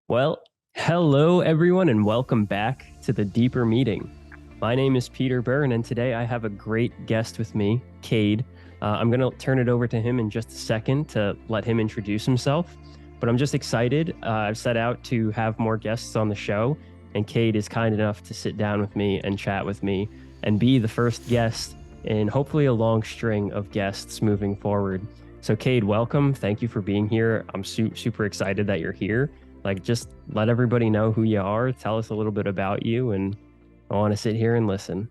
Well, hello everyone, and welcome back to the Deeper Meeting. My name is Peter Byrne, and today I have a great guest with me, Cade. I'm going to turn it over to him in just a second to let him introduce himself. But I'm just excited. I've set out to have more guests on the show, and Cade is kind enough to sit down with me and chat with me and be the first guest in hopefully a long string of guests moving forward. So, Cade, welcome. Thank you for being here. I'm super excited that you're here. Like, just let everybody know who you are. Tell us a little bit about you, and I want to sit here and listen.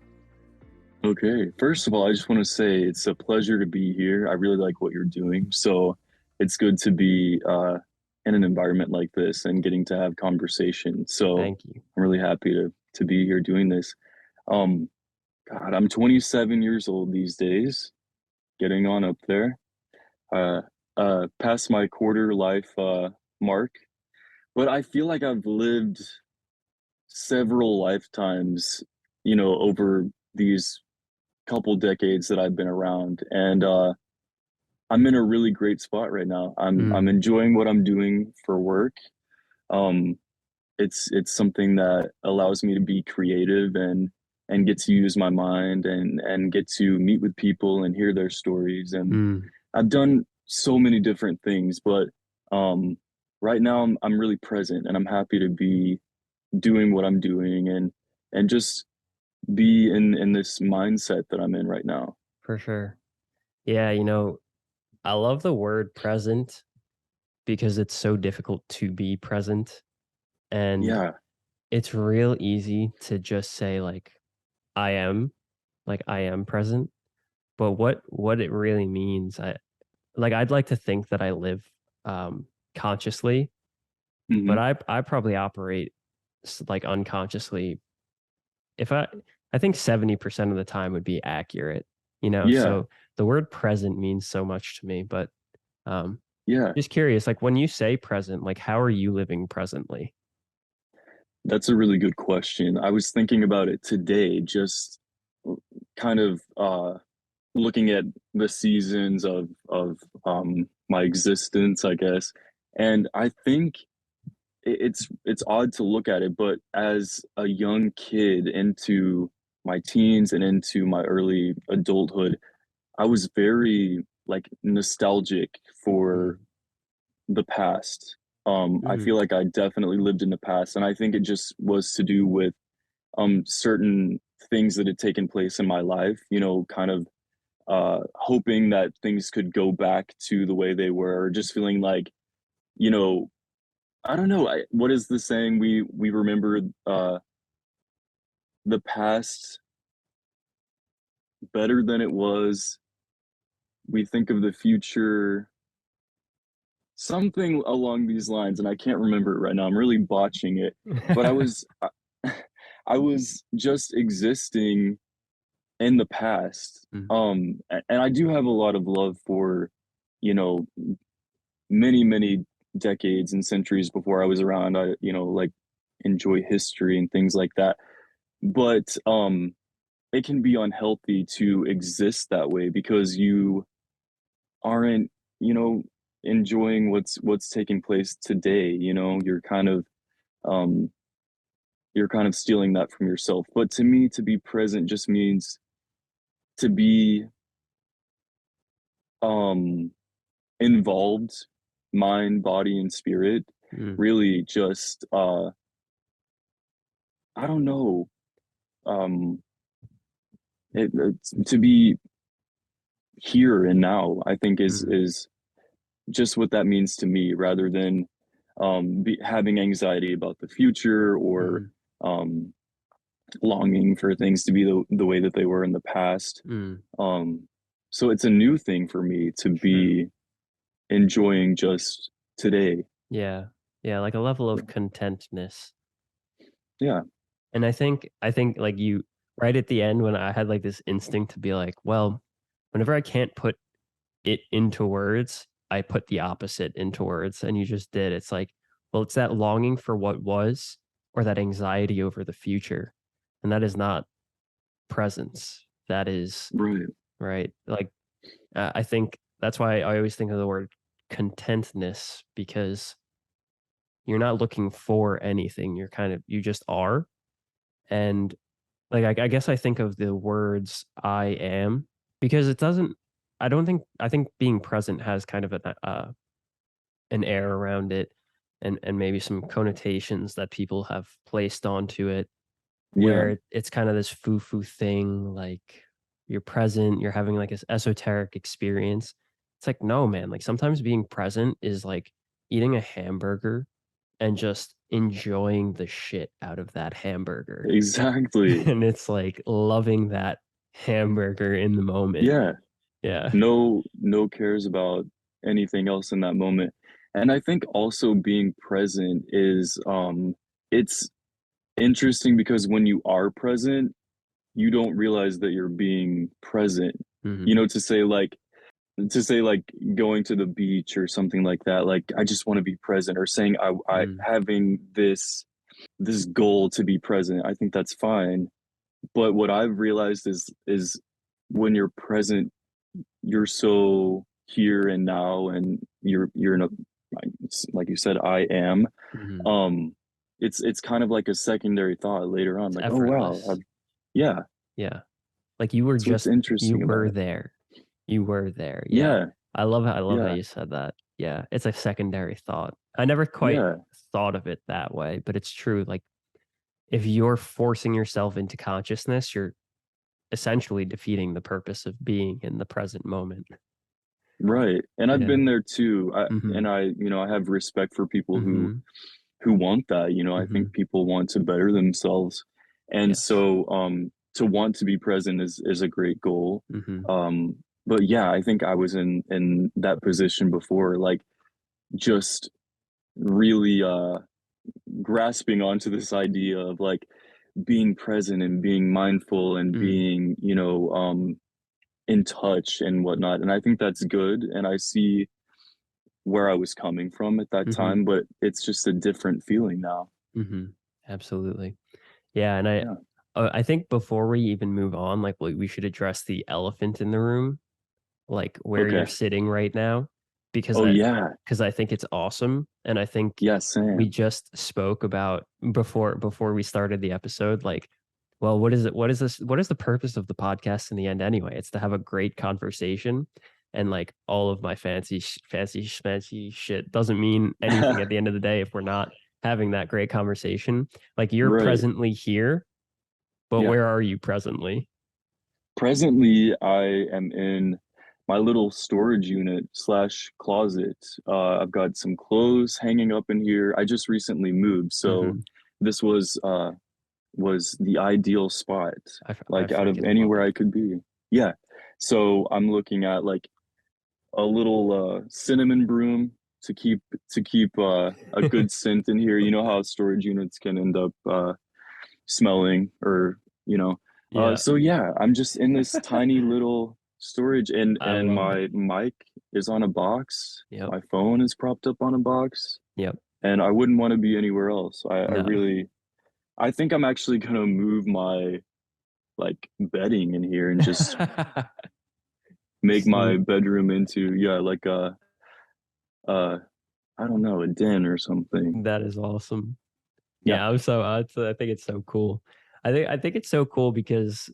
Okay. First of all, I just want to say it's a pleasure to be here. I really like what you're doing. So it's good to be in an environment like this and getting to have conversation. So Thank you. I'm really happy to be here doing this. Um, God, I'm 27 years old these days, getting on up there. Uh, Past my quarter life mark, but I feel like I've lived several lifetimes, over these couple decades that I've been around, and I'm in a really great spot right now. I'm Mm, enjoying what I'm doing for work. Um, it's something that allows me to be creative and get to use my mind and get to meet with people and hear their stories. And mm, I've done so many different things, but um, right now I'm really present and I'm happy to be doing what I'm doing and just be in this mindset that I'm in right now. for sure. Yeah, I love the word present because it's so difficult to be present. And Yeah. it's real easy to just say, I am, I am present. But what it really means, I'd like to think that I live consciously, but Hmm. I probably operate unconsciously. If I think 70% of the time would be accurate, Yeah. so the word present means so much to me. But um Yeah. just curious, like when you say present, like how are you living presently? That's a really good question. I was thinking about it today, just kind of looking at the seasons of my existence, I guess. And I think it's odd to look at it, but as a young kid into my teens and into my early adulthood, I was very like nostalgic for Mm, the past. I mm, feel like I definitely lived in the past, and I think it just was to do with certain things that had taken place in my life. Kind of hoping that things could go back to the way they were, or just feeling like you know I don't know. What is the saying? We remember the past better than it was. We think of the future, something along these lines, and I can't remember it right now. I'm really botching it, but I was just existing in the past. mm, And I do have a lot of love for, you know, many decades and centuries before I was around. I, like enjoy history and things like that. But it can be unhealthy to exist that way because you aren't, you know, enjoying what's taking place today. Um you're kind of stealing that from yourself. But to me, to be present just means to be um involved, mind, body, and spirit. mm, Really just I don't know. Um it's, to be here and now, I think mm, is just what that means to me rather than having anxiety about the future or mm, um longing for things to be the way that they were in the past. mm. Um, so it's a new thing for me to True. be enjoying just today. Yeah. Yeah, like a level of contentness. Yeah. And I think like you right at the end when I had like this instinct to be like, well, whenever I can't put it into words, I put the opposite into words. And you just did. It's like, well, it's that longing for what was or that anxiety over the future. And that is not presence. That is Right. right. Like, I think that's why I always think of the word contentness because you're not looking for anything. You just are. And like I guess I think of the words I am because it doesn't I think being present has kind of an air around it and maybe some connotations that people have placed onto it Yeah, where it's kind of this foo-foo thing, like you're present, you're having like this esoteric experience. It's like, no, man, like sometimes being present is like eating a hamburger and just enjoying the shit out of that hamburger. exactly. And it's like loving that hamburger in the moment. Yeah. Yeah. No cares about anything else in that moment. And I think also being present is it's interesting because when you are present, you don't realize that you're being present. You Mhm. know, to say like going to the beach or something like that, like I just want to be present, or saying I Mm. having this goal to be present. I think that's fine. But what I've realized is when you're present, you're so here and now, and you're in a, like you said, I am. Mhm. Um, it's kind of like a secondary thought later on, It's like, oh wow, effortless. yeah. Yeah. Like you were That's what's just you interesting about were it. there. You were there. Yeah. Yeah, I love how yeah, you said that. Yeah. It's a secondary thought. I never quite yeah, thought of it that way, but it's true. Like if you're forcing yourself into consciousness, you're essentially defeating the purpose of being in the present moment. right. And I've Yeah. been there too. Mhm. I have respect for people Mhm. who want that. You know, I think Mhm. people want to better themselves, and Yes. so to want to be present is a great goal. Mhm. But yeah, I think I was in that position before, like just really grasping onto this idea of like being present and being mindful and Mhm. being, in touch and whatnot. And I think that's good. And I see where I was coming from at that Mhm. time, but it's just a different feeling now. Mhm. Absolutely. Yeah, and Yeah. I think before we even move on, like we should address the elephant in the room, like where you're Okay. sitting right now, because Oh yeah. I think it's awesome, and I think Yeah, we same. just spoke about before we started the episode, like, well, what is the purpose of the podcast in the end anyway? It's to have a great conversation, and like all of my fancy schmancy shit doesn't mean anything at the end of the day if we're not having that great conversation. Like you're Right. presently here, but Yeah. where are you presently? Presently, I am in my little storage unit slash closet. I've got some clothes hanging up in here. I just recently moved, so Mhm. this was the ideal spot, I like out of freaking love anywhere it. I could be. Yeah. So I'm looking at like a little cinnamon broom to keep a good scent in here. You know how storage units can end up smelling, or you know. Yeah. So yeah, I'm just in this tiny little storage, I and love it. my mic is on a box. Yep. My phone is propped up on a box, Yep. and I wouldn't want to be anywhere else. I No. really, I think I'm actually gonna move my like bedding in here and just make my Sweet. bedroom into, yeah, like a I don't know, a den or something. That is awesome. Yeah. Yeah, I'm so I think it's so cool. I think it's so cool because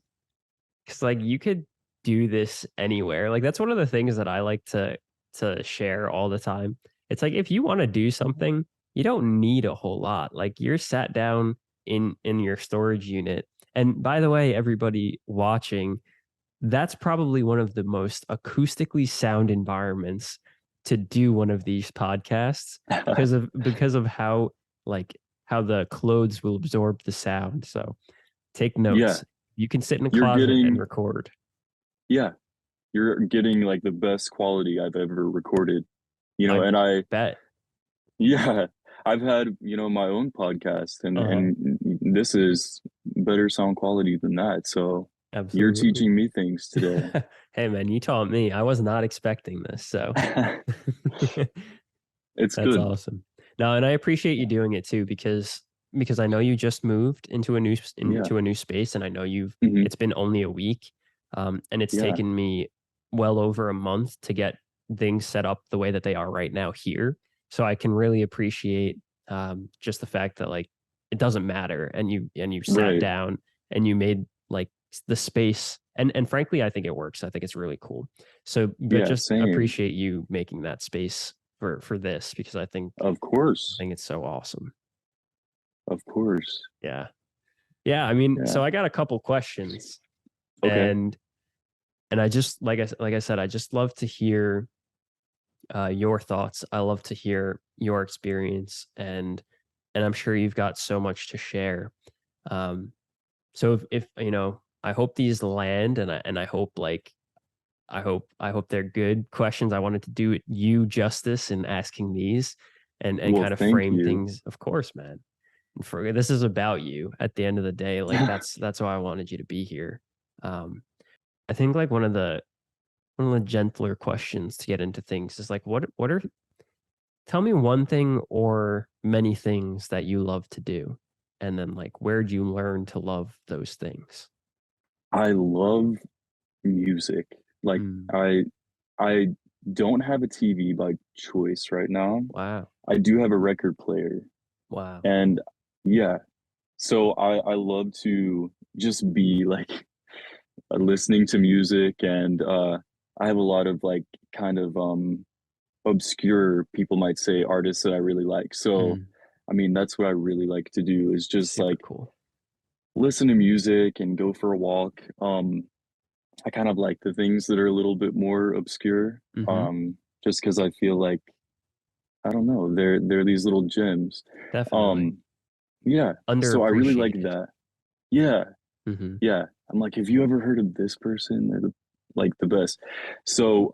like you could do this anywhere. Like that's one of the things that I like to share all the time. It's like if you want to do something, you don't need a whole lot. Like you're sat down in your storage unit. And by the way, everybody watching, that's probably one of the most acoustically sound environments to do one of these podcasts because of how like how the clothes will absorb the sound. So take Yeah. notes. You can sit in a You're closet and getting, record. yeah, you're getting like the best quality I've ever recorded. I And bet. yeah, I've had, my own podcast, Uh-huh. and this is better sound quality than that. So you're Absolutely. teaching me things today. Hey man, you taught me. I was not expecting this, so It's that's good. awesome. No, and I appreciate you Yeah. doing it too because I know you just moved Yeah. into a new space, and I know you've Hmm. it's been only a week, and it's Yeah. taken me well over a month to get things set up the way that they are right now here. So I can really appreciate Just the fact that like it doesn't matter, and you sat Right. down and you made like the space, and frankly, I think it works. I think it's really cool. So, but Yeah, just same. appreciate you making that space for this, because Of I course. think it's so awesome. Of course. Yeah. Yeah, I mean, Yeah. so I got a couple questions, Okay. and I just like I said, I just love to hear your thoughts. I love to hear your experience, and I'm sure you've got so much to share. Um, so if you know, I hope these land, and I hope like I hope they're good questions. I wanted to do you justice in asking these, and Well, kind of thank frame you. things. Of course, man. And for this is about you at the end of the day. Like that's why I wanted you to be here. Um, I think like one of the gentler questions to get into things is like what are tell me one thing or many things that you love to do, and then like where'd you learn to love those things? I love music. Like Mm, I don't have a TV by choice right now. wow, I do have a record player. wow. And yeah, so I love to just be like listening to music, and I have a lot of like kind of obscure, people might say, artists that I really like. So Mm, I mean, that's what I really like to do, is just super like cool. listen to music and go for a walk. I kind of like the things that are a little bit more obscure, Hmm. just because I feel like, I don't know, they're these little gems. Definitely Um, yeah, so I really like underappreciated. that. Yeah, Hmm. yeah. I'm like, have you ever heard of this person? They're the best. So,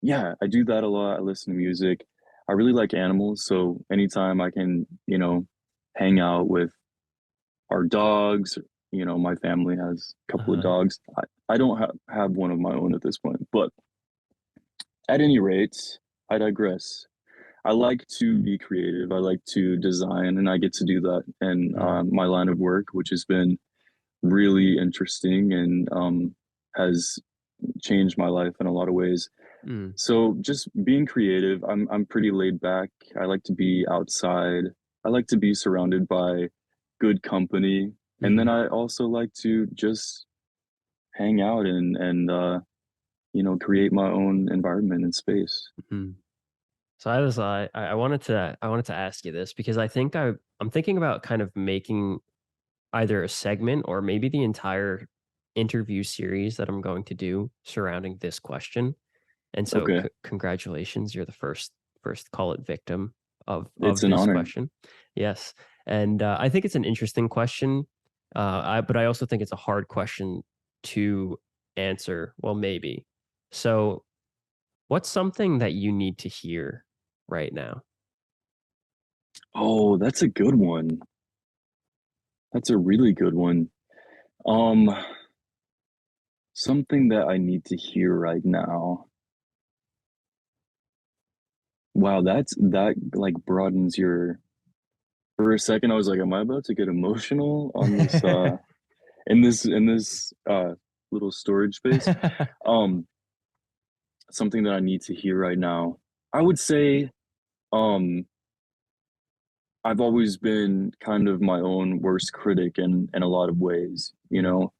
yeah, I do that a lot. I listen to music. I really like animals, so anytime I can, hang out with our dogs. My family has a couple of Uh-huh. dogs. I don't have one of my own at this point, but at any rate, I digress. I like to be creative. I like to design, and I get to do that in Mm, my line of work, which has been really interesting, and has changed my life in a lot of ways. mm, So just being creative, I'm pretty laid back. I like to be outside. I like to be surrounded by good company. And then mhm, I also like to just hang out and create my own environment and space. mhm. So I wanted to ask you this, because I'm thinking about kind of making either a segment or maybe the entire interview series that I'm going to do surrounding this question. And so Okay. congratulations, you're the first call it victim It's of an this honor. question. Yes. And I think it's an interesting question. But I also think it's a hard question to answer. Well, maybe. So, what's something that you need to hear right now? Oh, that's a good one. That's a really good one. Um, Something that I need to hear right now. Wow, that like broadens your. For a second, I was like, am I about to get emotional on this in this little storage space? Um, Something that I need to hear right now. I would say, um, I've always been kind of my own worst critic in a lot of ways. Mm,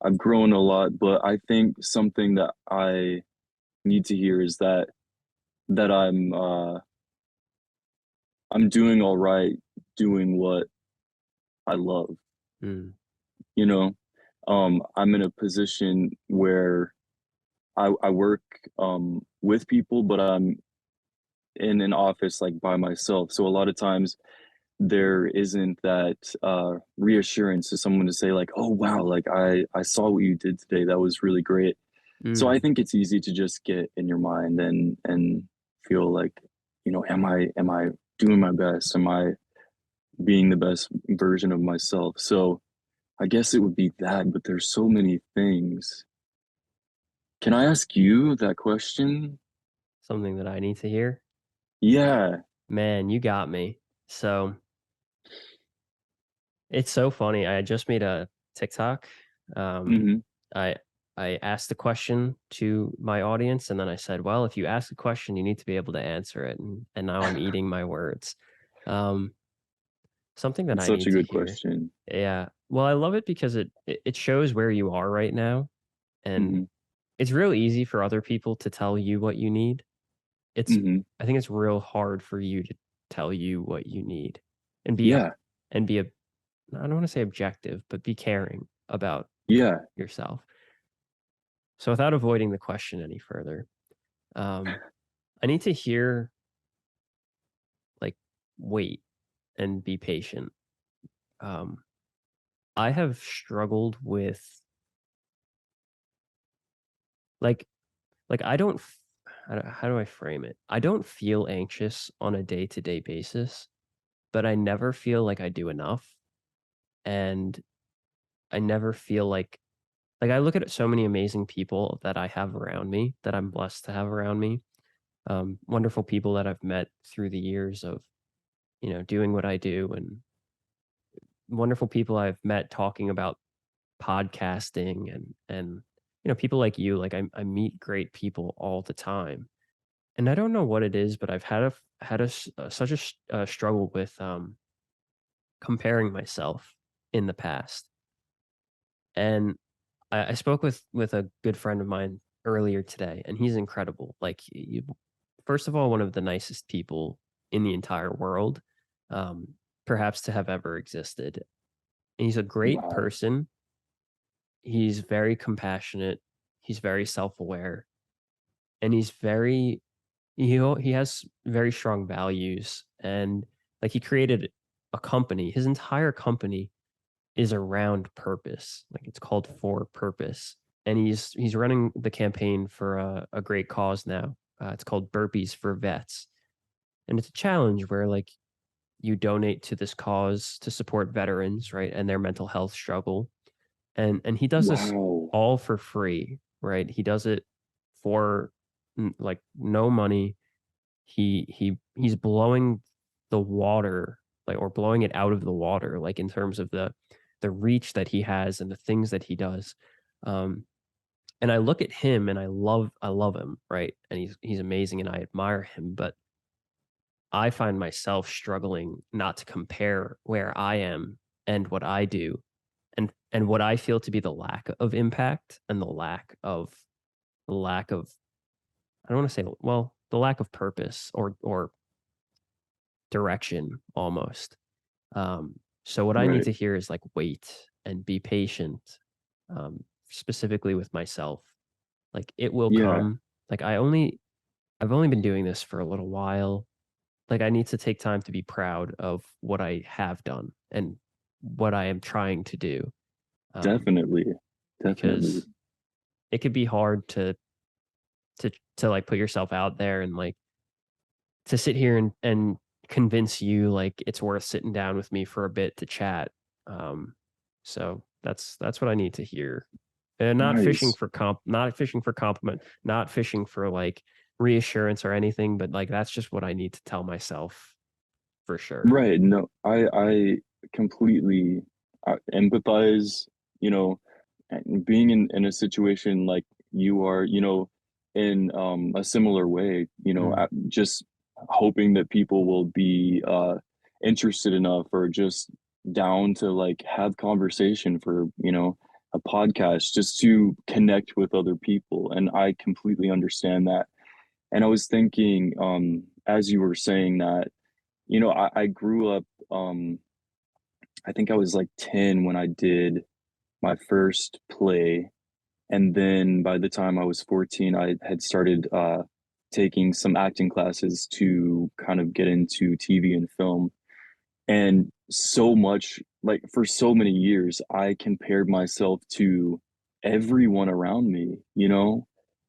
I've grown a lot, but I think something that I need to hear is that I'm doing all right doing what I love, mm, you know? I'm in a position where I work with people, but I'm in an office like by myself. So a lot of times there isn't that reassurance to someone to say like, "Oh wow, like I saw what you did today. That was really great." So I mm, think it's easy to just get in your mind and feel like, am I doing my best? Am I being the best version of myself? So I guess it would be that, but there's so many things. Can I ask you that question? something that I need to hear? Yeah. Man, you got me. So, it's so funny. I just made a TikTok. Um, Hmm. I I asked a question to my audience, and then I said, "Well, if you ask a question, you need to be able to answer it." And now I'm eating my words. Um, Something that It's I such need a to good hear. question. Yeah. Well, I love it because it shows where you are right now, and Hmm. it's real easy for other people to tell you what you need. It's Hmm. I think it's real hard for you to tell you what you need and Yeah. be a I don't want to say objective, but be caring about Yeah. yourself. So without avoiding the question any further, um, I need to hear like wait and be patient. Um, I have struggled with like I don't how do I frame it? I don't feel anxious on a day-to-day basis, but I never feel like I do enough, and I never feel I look at so many amazing people that I have around me, that I'm blessed to have around me, wonderful people that I've met through the years of, doing what I do, and wonderful people I've met talking about podcasting, and people like you, I meet great people all the time. And I don't know what it is, but I've had such a struggle with comparing myself in the past. And I spoke with a good friend of mine earlier today, and he's incredible. First of all, one of the nicest people in the entire world, um, perhaps to have ever existed. And he's a great Wow. person. He's very compassionate. He's very self-aware, and he has very strong values. And he created a company. His entire company is around purpose. Like, it's called For Purpose, and he's running the campaign for a great cause now. It's called Burpees for Vets, and it's a challenge where you donate to this cause to support veterans, right, and their mental health struggle. And he does this Wow. all for free, right? He does it for no money. He's blowing the water, or blowing it out of the water, in terms of the reach that he has and the things that he does. Um, and I look at him and I love him, right? And he's amazing and I admire him, but I find myself struggling not to compare where I am and what I do, and what I feel to be the lack of impact and the lack of I don't want to say, well, the lack of purpose or direction almost. So what I need Right. to hear is wait and be patient, specifically with myself. It will Yeah. come. I've only been doing this for a little while. I need to take time to be proud of what I have done and what I am trying to do. Um, Definitely. Definitely. because it could be hard to put yourself out there and to sit here and convince you it's worth sitting down with me for a bit to chat. Um, so that's what I need to hear. And Nice. not fishing for compliment, not fishing for reassurance or anything, but that's just what I need to tell myself for sure. Right. No, I completely empathize, you know, and being in a situation like you are, in a similar way, Mm, just hoping that people will be interested enough or just down to have conversation for, a podcast just to connect with other people. And I completely understand that. And I was thinking, as you were saying that, I grew up, I think I was like 10 when I did my first play. And then by the time I was 14, I had started taking some acting classes to kind of get into TV and film. And so much, for so many years, I compared myself to everyone around me,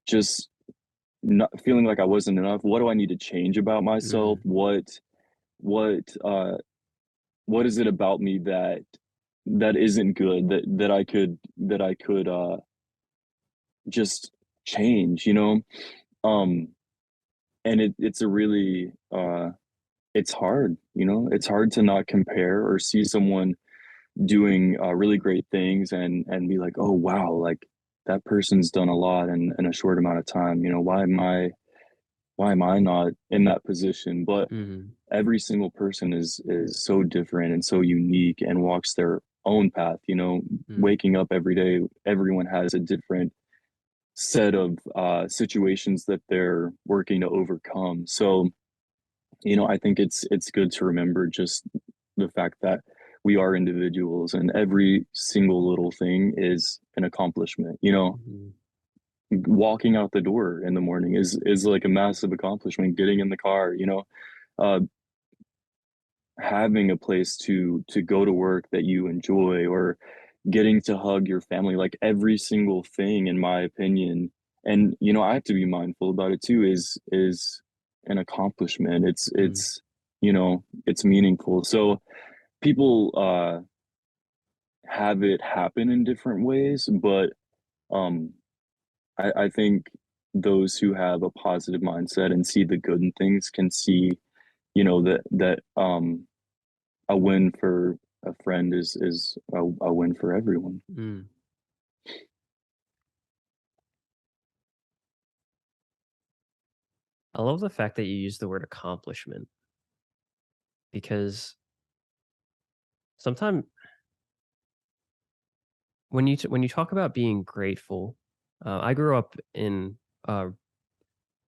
just not feeling like I wasn't enough. What do I need to change about myself? mm, What what is it about me that isn't good that I could just change, um and it's a really it's hard, it's hard to not compare or see someone doing really great things and be like, oh wow, like that person's done a lot in a short amount of time, why am I not in that position? But Mm-hmm. every single person is so different and so unique and walks their own path, you know, Mm-hmm. waking up every day, everyone has a different set of situations that they're working to overcome. So, you know, I think it's good to remember just the fact that we are individuals and every single little thing is an accomplishment. You know, Mm-hmm. walking out the door in the morning is like a massive accomplishment. Getting in the car, you know, uh, having a place to go to work that you enjoy, or getting to hug your family, like every single thing, in my opinion. And you know, I have to be mindful about it too, is an accomplishment. It's you know, it's meaningful. So people have it happen in different ways, but um I think those who have a positive mindset and see the good in things can see, you know, that a win for a friend is a win for everyone. Mm-hmm. I love the fact that you use the word accomplishment because sometimes when you talk about being grateful, I grew up in a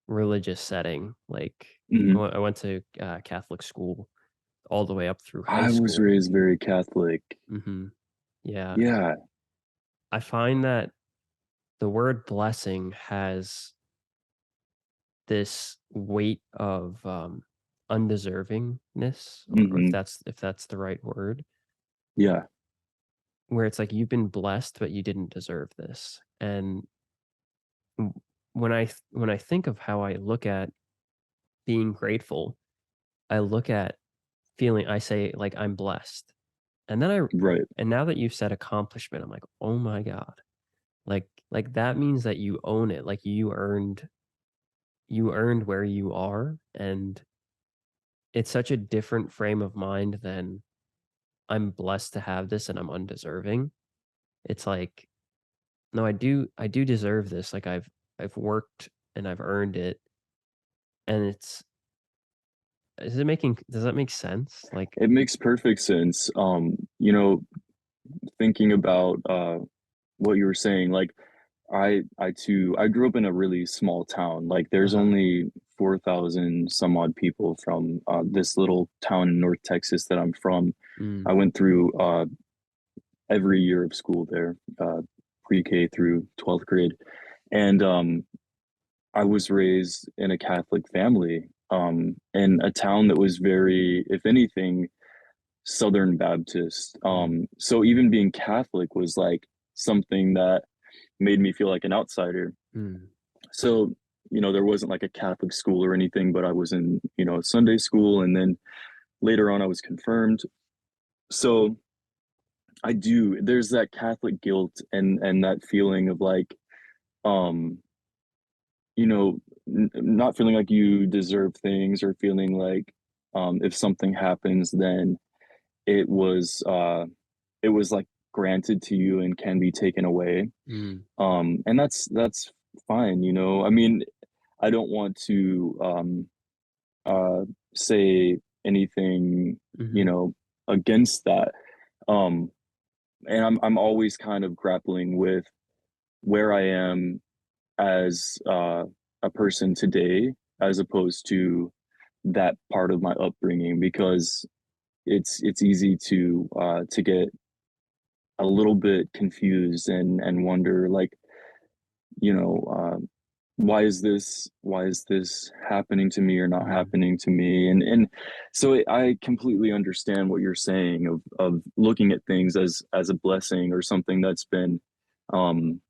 religious setting. Like Mhm. I went to Catholic school all the way up through high I was school. raised very Catholic. Hmm. Yeah, Yeah. I find that the word blessing has this weight of undeservingness, or Mhm. if that's the right word, Yeah. where it's like you've been blessed, but you didn't deserve this. And w- when I think of how I look at being grateful, I look at feeling. I say like I'm blessed, and then Right. and now that you've said accomplishment, I'm like, oh my god, like that means that you own it. Like you earned where you are, and it's such a different frame of mind than I'm blessed to have this and I'm undeserving. It's like, no, I do deserve this. Like I've worked and I've earned it. And it's does that make sense? Like, It makes perfect sense. You know, thinking about what you were saying, like I too I grew up in a really small town. Like there's uh-huh. only 4,000 some odd people from this little town in North Texas that I'm from. Mm, I went through every year of school there, pre-K through 12th grade. And I was raised in a Catholic family, in a town that was very, if anything, Southern Baptist. mm, So even being Catholic was like something that made me feel like an outsider. mm, So, you know, there wasn't like a Catholic school or anything, but I was in, you know, Sunday school, and then later on I was confirmed. So there's that Catholic guilt and that feeling of like, um, you know, not feeling like you deserve things, or feeling like if something happens, then it was uh it was like granted to you and can be taken away. mm, And that's fine, you know. I mean, I don't want to uh say anything, you mhm, know, against that. Um and I'm always kind of grappling with where I am as a person today, as opposed to that part of my upbringing, because it's easy to get a little bit confused and wonder, like, you know, why is this happening to me or not mhm, happening to me? And so I completely understand what you're saying of looking at things as a blessing, or something that's been um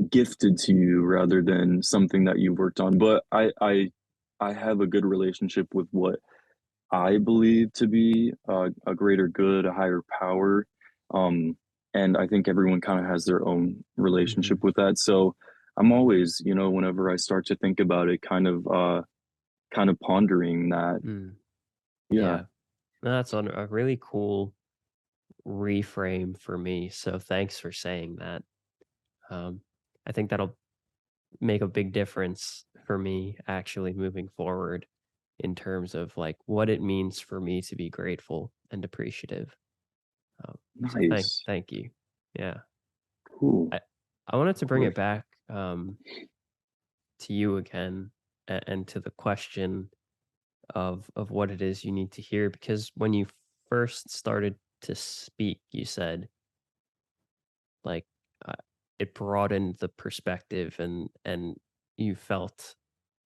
gifted to you rather than something that you worked on. But I have a good relationship with what I believe to be a greater good, a higher power. Um, and I think everyone kind of has their own relationship mhm, with that. So I'm always, you know, whenever I start to think about it, kind of pondering that. mm. Yeah. Yeah. No, that's a really cool reframe for me. So thanks for saying that. Um, I think that'll make a big difference for me actually moving forward in terms of like what it means for me to be grateful and appreciative. So Nice. thank you. Yeah. Cool. I I wanted Of to bring it course. back to you again and to the question of what it is you need to hear because when you first started to speak, you said like uh, it broadened the perspective and you felt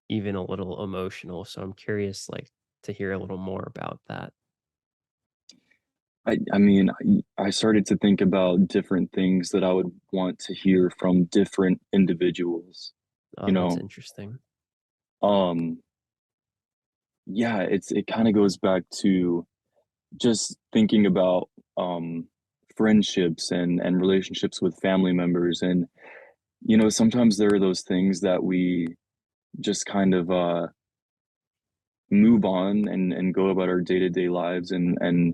even a little emotional. So I'm curious, like, to hear a little more about that. I mean, I started to think about different things that I would want to hear from different individuals, you Oh, that's know? interesting. Um, yeah, it kind of goes back to just thinking about friendships and relationships with family members. And, sometimes there are those things that we just kind of move on and go about our day-to-day lives and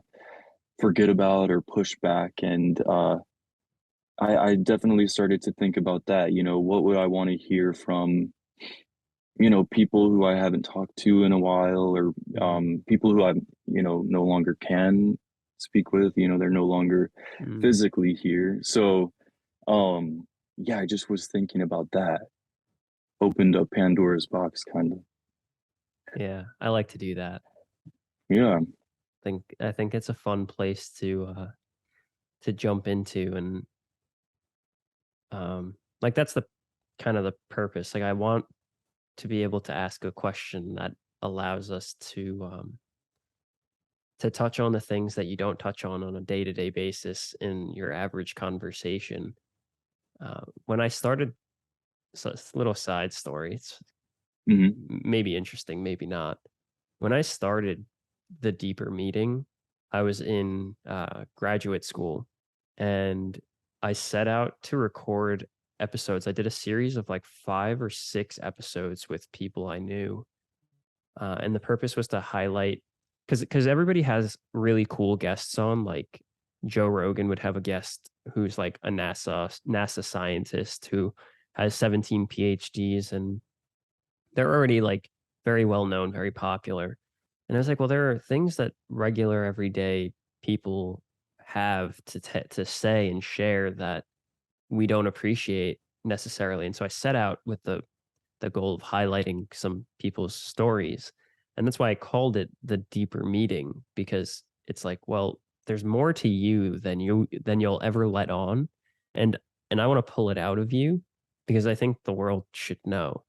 forget about or push back. And I definitely started to think about that. What would I want to hear from, people who I haven't talked to in a while, or Mm, people who I, no longer can speak with. They're no longer mm, physically here. So, yeah, I just was thinking about that. Opened up Pandora's box, kind of. yeah, I like to do that. Yeah. I think it's a fun place to jump into and like that's the kind of the purpose. Like I want to be able to ask a question that allows us to touch on the things that you don't touch on a day-to-day basis in your average conversation. When I started, so it's a little side story. It's Hmm. maybe interesting, maybe not. When I started the deeper meeting, I was in graduate school and I set out to record episodes. I did a series of like 5 or 6 episodes with people I knew. And the purpose was to highlight because everybody has really cool guests on. Like Joe Rogan would have a guest who's like a NASA scientist who has 17 PhDs and they're already like very well known, very popular. And I was like, well, there are things that regular everyday people have to say and share that we don't appreciate necessarily. And so I set out with the goal of highlighting some people's stories. And that's why I called it the deeper meeting because it's like, well, there's more to you than you'll ever let on. And and I want to pull it out of you because I think the world should know.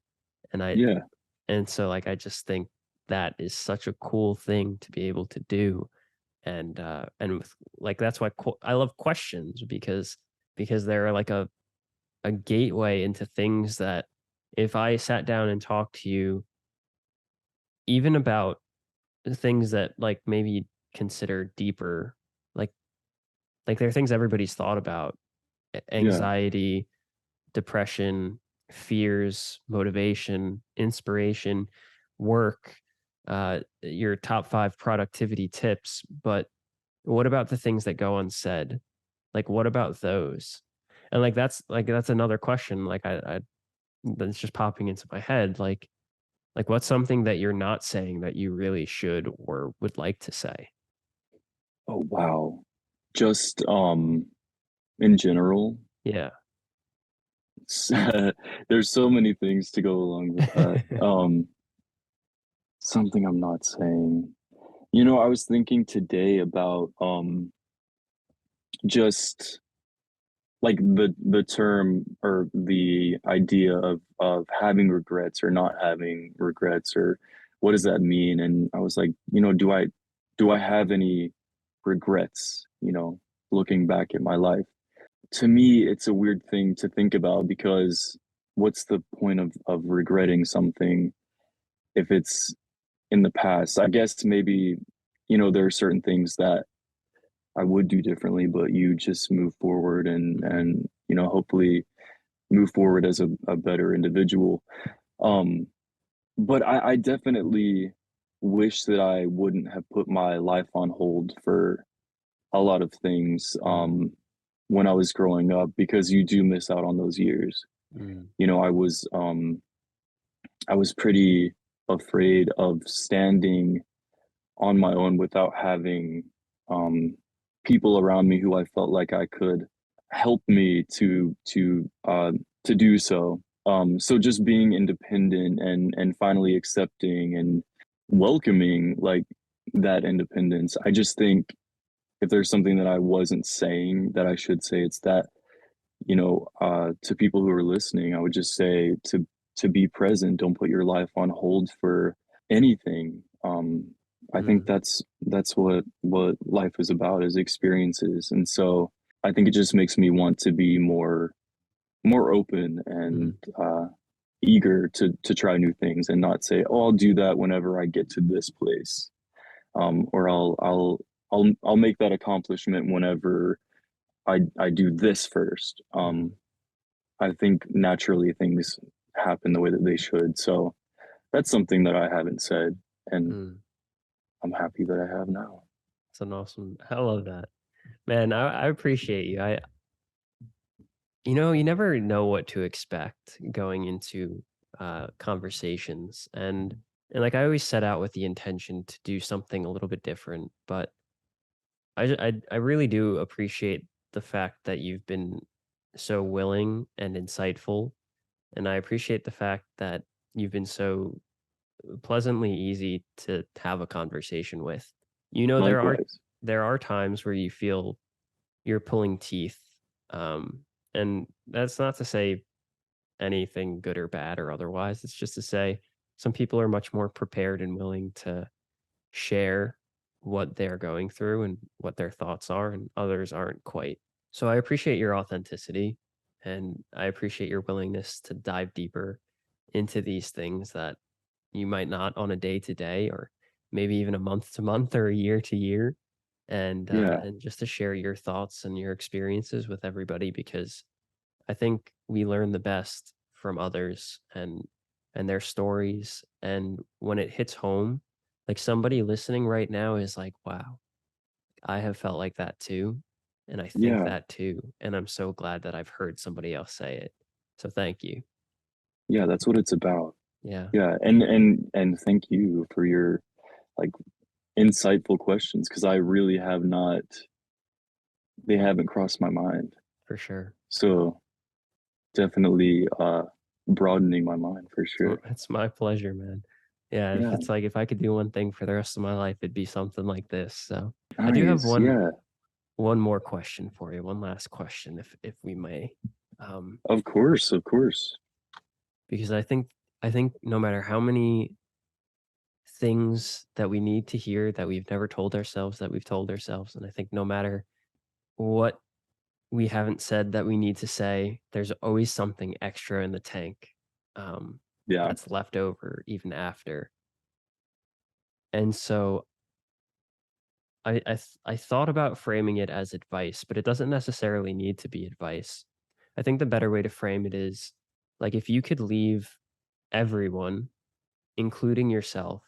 And I Yeah. and so, like, I just think that is such a cool thing to be able to do, and with like, that's why I love questions because they're like a gateway into things that if I sat down and talked to you, even about things that, like, maybe you'd consider deeper, like there are things everybody's thought about, Yeah. anxiety, depression, fears, motivation, inspiration, work, your top 5 productivity tips, but what about the things that go unsaid? Like, what about those? And, that's another question, like, I that's just popping into my head, like, what's something that you're not saying that you really should or would like to say? Oh, wow. Just in general, Yeah. there's so many things to go along with that. Something I'm not saying. I was thinking today about just like the term or the idea of having regrets or not having regrets, or what does that mean? And I was like, do I have any regrets, looking back at my life? To me, it's a weird thing to think about because what's the point of regretting something if it's in the past? I guess maybe, there are certain things that I would do differently, but you just move forward Mhm. and hopefully move forward as a better individual. Um, but I definitely wish that I wouldn't have put my life on hold for a lot of things Mm, when I was growing up, because you do miss out on those years. mm, I was I was pretty afraid of standing on my own without having um, people around me who I felt like I could help me to do so. So just being independent and finally accepting and welcoming like that independence. I just think if there's something that I wasn't saying that I should say, it's that, to people who are listening, I would just say to be present. Don't put your life on hold for anything. I think Mm, that's what life is about, is experiences. And so I think it just makes me want to be more open and mm, eager to try new things and not say, oh, I'll do that whenever I get to this place. Or I'll make that accomplishment whenever I do this first. mm, I think naturally things happen the way that they should. So that's something that I haven't said, and mm. I'm happy that I have now. It's an awesome. I love that, man. I appreciate you. You never know what to expect going into conversations, and like I always set out with the intention to do something a little bit different, but I really do appreciate the fact that you've been so willing and insightful, and I appreciate the fact that you've been so pleasantly easy to have a conversation with. You know, Likewise. there are times where you feel you're pulling teeth, and that's not to say anything good or bad or otherwise. It's just to say some people are much more prepared and willing to share what they're going through and what their thoughts are, and others aren't quite. So I appreciate your authenticity, and I appreciate your willingness to dive deeper into these things that you might not on a day to day, or maybe even a month to month or a year to year, Yeah, and just to share your thoughts and your experiences with everybody, because I think we learn the best from others and their stories. And when it hits home, like somebody listening right now is like, wow, I have felt like that too. And I think yeah, that too. And I'm so glad that I've heard somebody else say it. So thank you. yeah. That's what it's about. Yeah, Yeah, and thank you for your like insightful questions because I really have not. They haven't crossed my mind. for sure. So definitely broadening my mind for sure. It's my pleasure, man. Yeah, if Yeah, it's like if I could do one thing for the rest of my life, it'd be something like this. So I do have nice. Yeah, one more question for you, one last question, if we may, um, of course, of course. because I think no matter how many things that we need to hear that we've never told ourselves that we've told ourselves, and I think no matter what we haven't said that we need to say, there's always something extra in the tank, um, Yeah, that's left over even after. And so I thought about framing it as advice, but it doesn't necessarily need to be advice. I think the better way to frame it is like if you could leave everyone, including yourself,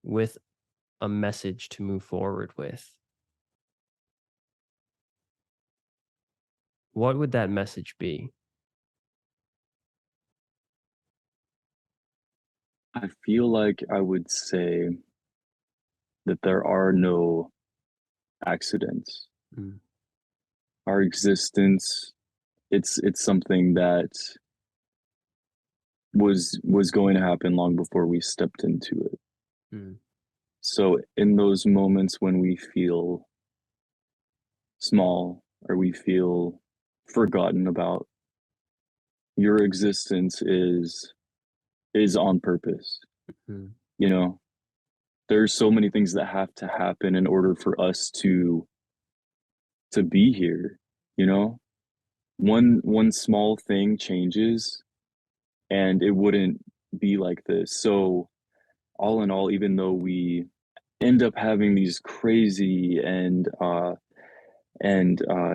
with a message to move forward with, what would that message be? I feel like I would say that there are no accidents. Mm, Our existence, it's something that was going to happen long before we stepped into it. mm, So in those moments when we feel small or we feel forgotten about, your existence is on purpose. mm, You know, there's so many things that have to happen in order for us to be here, you know? One small thing changes and it wouldn't be like this. So all in all, even though we end up having these crazy and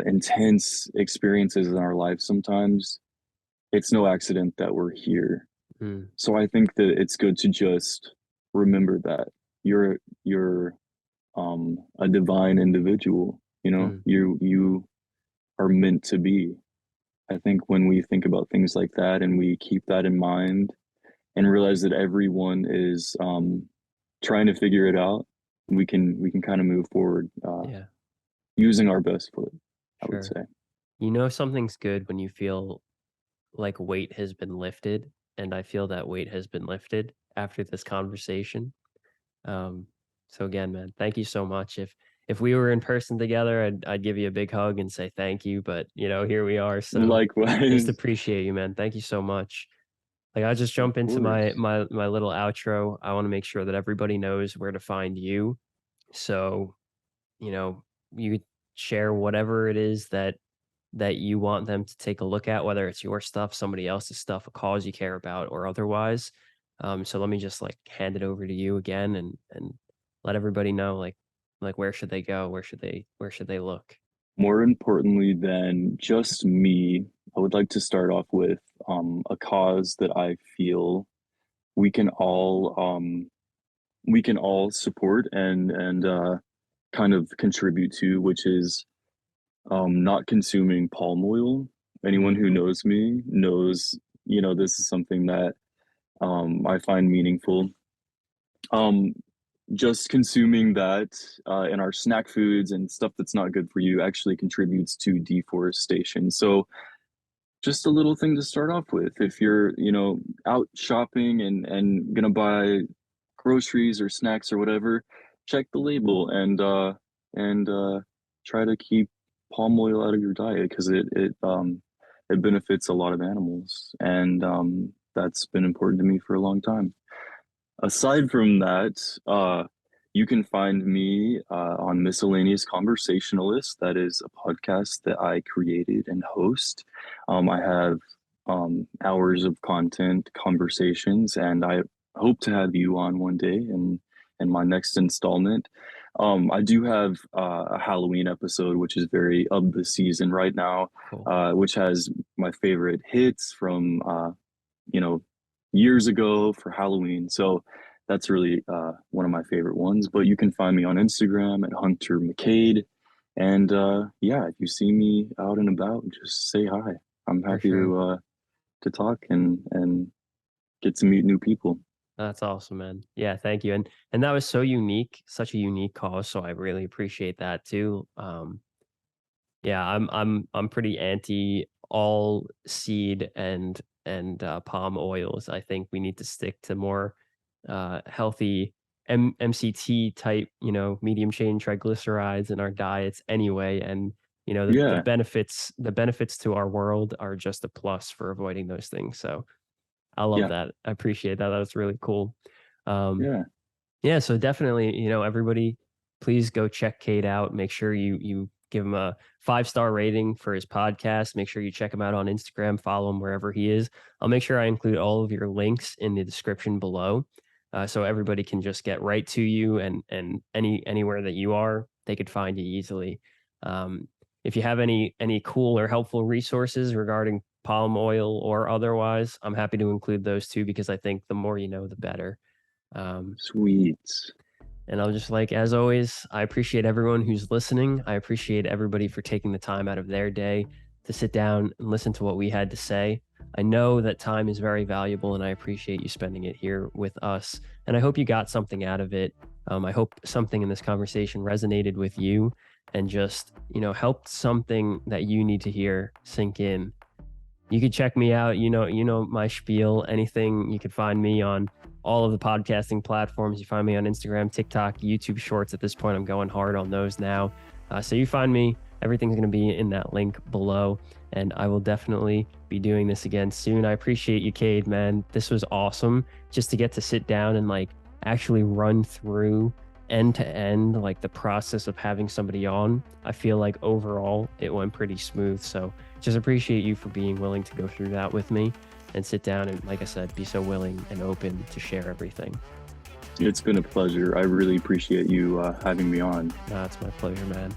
intense experiences in our life sometimes, it's no accident that we're here. mm, So I think that it's good to just remember that you're a divine individual, you know? mm, You are meant to be. I think when we think about things like that and we keep that in mind and realize that everyone is trying to figure it out. We can kind of move forward Yeah, using our best foot, I would sure. say. You know something's good when you feel like weight has been lifted, and I feel that weight has been lifted after this conversation. Um, so again, man, thank you so much. If we were in person together, I'd give you a big hug and say thank you, but here we are. So just Likewise. appreciate you, man. Thank you so much. Like I'll just Of jump into my course. my my little outro. I want to make sure that everybody knows where to find you. So, you know, you share whatever it is that you want them to take a look at, whether it's your stuff, somebody else's stuff, a cause you care about, or otherwise. So let me just like hand it over to you again and let everybody know like where should they go, where should they look. More importantly than just me, I would like to start off with a cause that I feel we can all support and kind of contribute to, which is not consuming palm oil. Anyone Mm, who knows me knows, this is something that I find meaningful. Um, just consuming that in our snack foods and stuff that's not good for you actually contributes to deforestation. So just a little thing to start off with. If you're, out shopping and gonna buy groceries or snacks or whatever, check the label and try to keep palm oil out of your diet because it benefits a lot of animals, and that's been important to me for a long time. Aside from that, you can find me on Miscellaneous Conversationalist. That is a podcast that I created and host. I have hours of content, conversations, and I hope to have you on one day in my next installment. I do have a Halloween episode, which is very of the season right now, cool. which has my favorite hits from you know, years ago for Halloween. So that's really one of my favorite ones. But you can find me on Instagram at Hunter McCade. And yeah, if you see me out and about, just say hi. I'm For happy sure. to talk and get to meet new people. That's awesome, man. Yeah, thank you. And that was so unique, such a unique cause. So I really appreciate that too. Yeah, I'm pretty anti all seed and palm oils. I think we need to stick to more healthy MCT type, medium chain triglycerides in our diets anyway. And the Yeah, benefits to our world are just a plus for avoiding those things. So I love yeah, that. I appreciate that. That was really cool. Um, yeah. yeah, so definitely, everybody, please go check Cade out. Make sure you give him a 5-star rating for his podcast. Make sure you check him out on Instagram, follow him wherever he is. I'll make sure I include all of your links in the description below, so everybody can just get right to you and anywhere that you are, they could find you easily. Um, if you have any cool or helpful resources regarding palm oil or otherwise, I'm happy to include those too because I think the more you know, the better. Um, Sweet. and I'm just like, as always, I appreciate everyone who's listening. I appreciate everybody for taking the time out of their day to sit down and listen to what we had to say. I know that time is very valuable, and I appreciate you spending it here with us. And I hope you got something out of it. I hope something in this conversation resonated with you and just, helped something that you need to hear sink in. You could check me out. You know my spiel. Anything, you can find me on all of the podcasting platforms. You find me on Instagram, TikTok, YouTube Shorts. At this point, I'm going hard on those now. So you find me. Everything's going to be in that link below, and I will definitely be doing this again soon. I appreciate you, Cade, man. This was awesome just to get to sit down and like actually run through end to end, like the process of having somebody on. I feel like overall it went pretty smooth. So just appreciate you for being willing to go through that with me and sit down and, like I said, be so willing and open to share everything. It's been a pleasure. I really appreciate you having me on. It's my pleasure, man.